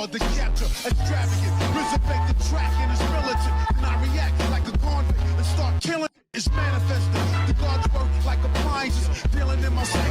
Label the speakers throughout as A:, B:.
A: hard to capture, extravagant, resurrect the track and it's militant. And I react like a convict and start killing. It's manifesting. The gods work like appliances, dealing in my psyche.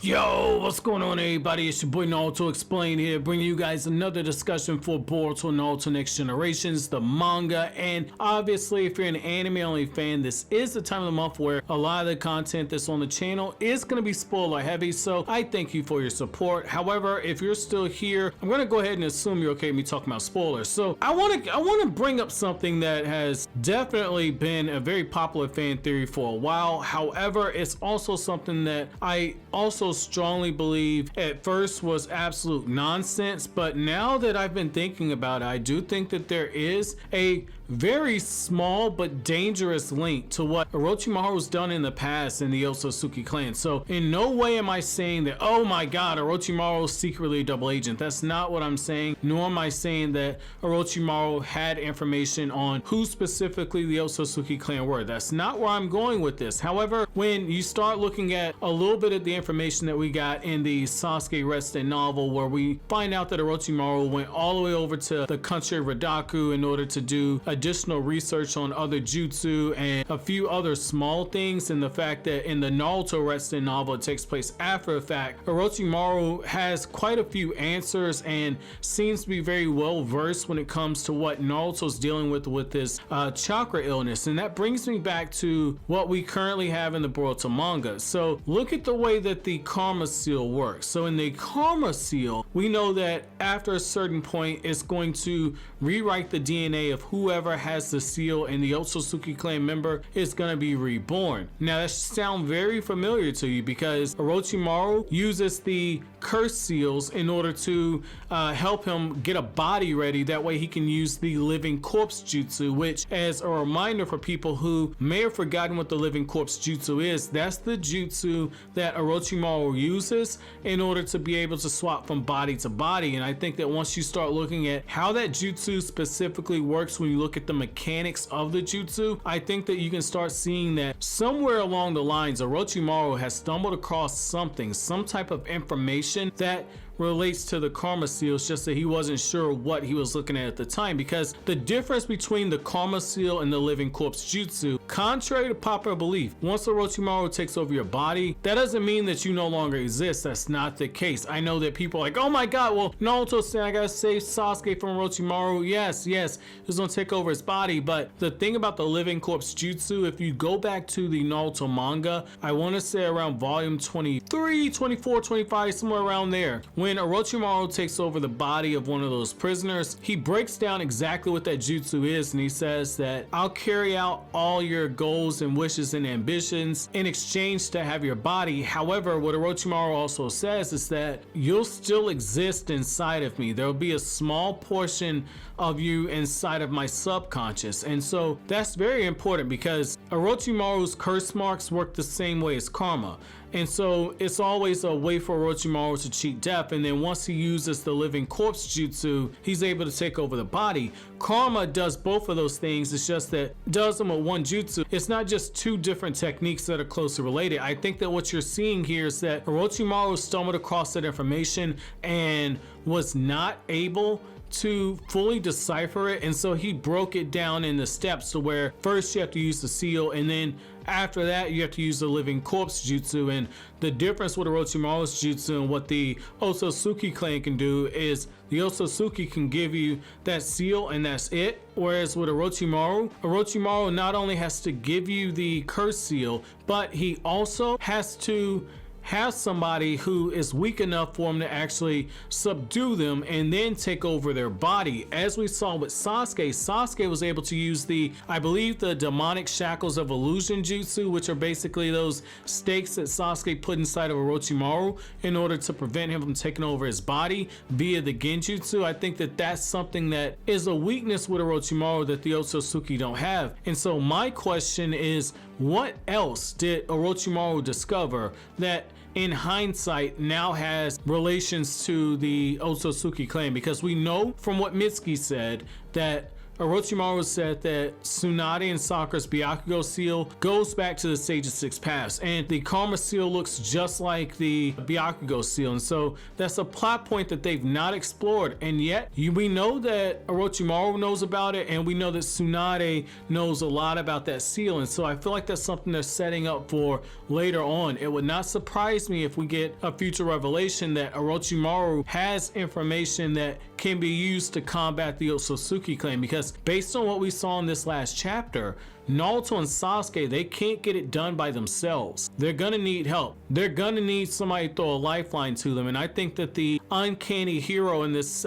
B: Yo, what's going on, everybody? It's your boy Naruto Explain here, bringing you guys another discussion for Boruto Naruto Next Generations, the manga. And obviously, if you're an anime-only fan, this is the time of the month where a lot of the content that's on the channel is going to be spoiler heavy, so I thank you for your support. However, if you're still here, I'm going to go ahead and assume you're okay with me talking about spoilers. So I want to bring up something that has definitely been a very popular fan theory for a while. However, it's also something that I also strongly believe at first was absolute nonsense, but now that I've been thinking about it, I do think that there is a very small but dangerous link to what Orochimaru's done in the past in the Otsutsuki clan. So in no way am I saying that, oh my god, Orochimaru's secretly a double agent. That's not what I'm saying, nor am I saying that Orochimaru had information on who specifically the Otsutsuki clan were. That's not where I'm going with this. However, when you start looking at a little bit of the information that we got in the Sasuke Rested novel, where we find out that Orochimaru went all the way over to the country of Ridaku in order to do additional research on other jutsu and a few other small things, and the fact that in the Naruto Rested novel it takes place after the fact, Orochimaru has quite a few answers and seems to be very well versed when it comes to what Naruto's dealing with his chakra illness. And that brings me back to what we currently have in the Boruto manga. So look at the way that the karma seal works. So in the karma seal, we know that after a certain point it's going to rewrite the DNA of whoever has the seal, and the Otsutsuki clan member is going to be reborn. Now that should sound very familiar to you because Orochimaru uses the curse seals in order to help him get a body ready. That way he can use the living corpse jutsu, which, as a reminder for people who may have forgotten what the living corpse jutsu is, that's the jutsu that Orochimaru uses in order to be able to swap from body to body. And I think that once you start looking at how that jutsu specifically works, when you look at the mechanics of the jutsu, I think that you can start seeing that somewhere along the lines Orochimaru has stumbled across something, some type of information that relates to the karma seals, just that he wasn't sure what he was looking at the time. Because the difference between the karma seal and the living corpse jutsu, contrary to popular belief, once Orochimaru takes over your body, that doesn't mean that you no longer exist. That's not the case. I know that people are like, oh my god, well, Naruto said I gotta save Sasuke from Orochimaru. Yes, he's gonna take over his body. But the thing about the living corpse jutsu, if you go back to the Naruto manga, I want to say around volume 23, 24, 25, somewhere around there, when Orochimaru takes over the body of one of those prisoners, he breaks down exactly what that jutsu is, and he says that I'll carry out all your goals and wishes and ambitions in exchange to have your body. However, what Orochimaru also says is that you'll still exist inside of me. There'll be a small portion of you inside of my subconscious. And so that's very important because Orochimaru's curse marks work the same way as karma. And so it's always a way for Orochimaru to cheat death, and then once he uses the living corpse jutsu, he's able to take over the body. Karma does both of those things, it's just that it does them with one jutsu. It's not just two different techniques that are closely related. I think that what you're seeing here is that Orochimaru stumbled across that information and was not able to fully decipher it, and so he broke it down in the steps to where first you have to use the seal, and then after that you have to use the living corpse jutsu. And the difference with Orochimaru's jutsu and what the Otsutsuki clan can do is the Otsutsuki can give you that seal and that's it, whereas with Orochimaru not only has to give you the curse seal, but he also has to have somebody who is weak enough for him to actually subdue them and then take over their body. As we saw with Sasuke, Sasuke was able to use the, I believe, the demonic shackles of illusion jutsu, which are basically those stakes that Sasuke put inside of Orochimaru in order to prevent him from taking over his body via the genjutsu. I think that that's something that is a weakness with Orochimaru that the Otsutsuki don't have. And so my question is, what else did Orochimaru discover that in hindsight now has relations to the Otsutsuki clan? Because we know from what Mitsuki said that Orochimaru said that Tsunade and Sakura's Byakugo seal goes back to the Sage of Six Paths, and the Karma seal looks just like the Byakugo seal, and so that's a plot point that they've not explored, and yet we know that Orochimaru knows about it, and we know that Tsunade knows a lot about that seal, and so I feel like that's something they're setting up for later on. It would not surprise me if we get a future revelation that Orochimaru has information that can be used to combat the Otsutsuki clan, because based on what we saw in this last chapter, Naruto and Sasuke, they can't get it done by themselves. They're gonna need help. They're gonna need somebody to throw a lifeline to them, and I think that the uncanny hero in this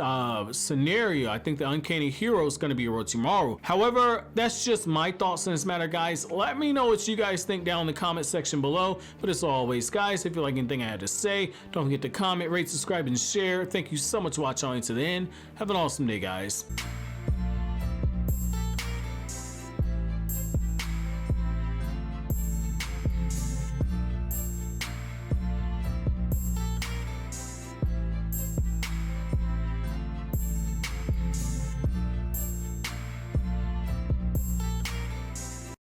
B: scenario, I think the uncanny hero is gonna be Orochimaru. However, that's just my thoughts on this matter, guys. Let me know what you guys think down in the comment section below. But as always, guys, if you like anything I had to say, don't forget to comment, rate, subscribe, and share. Thank you so much for watching all the way to the end. Have an awesome day, guys.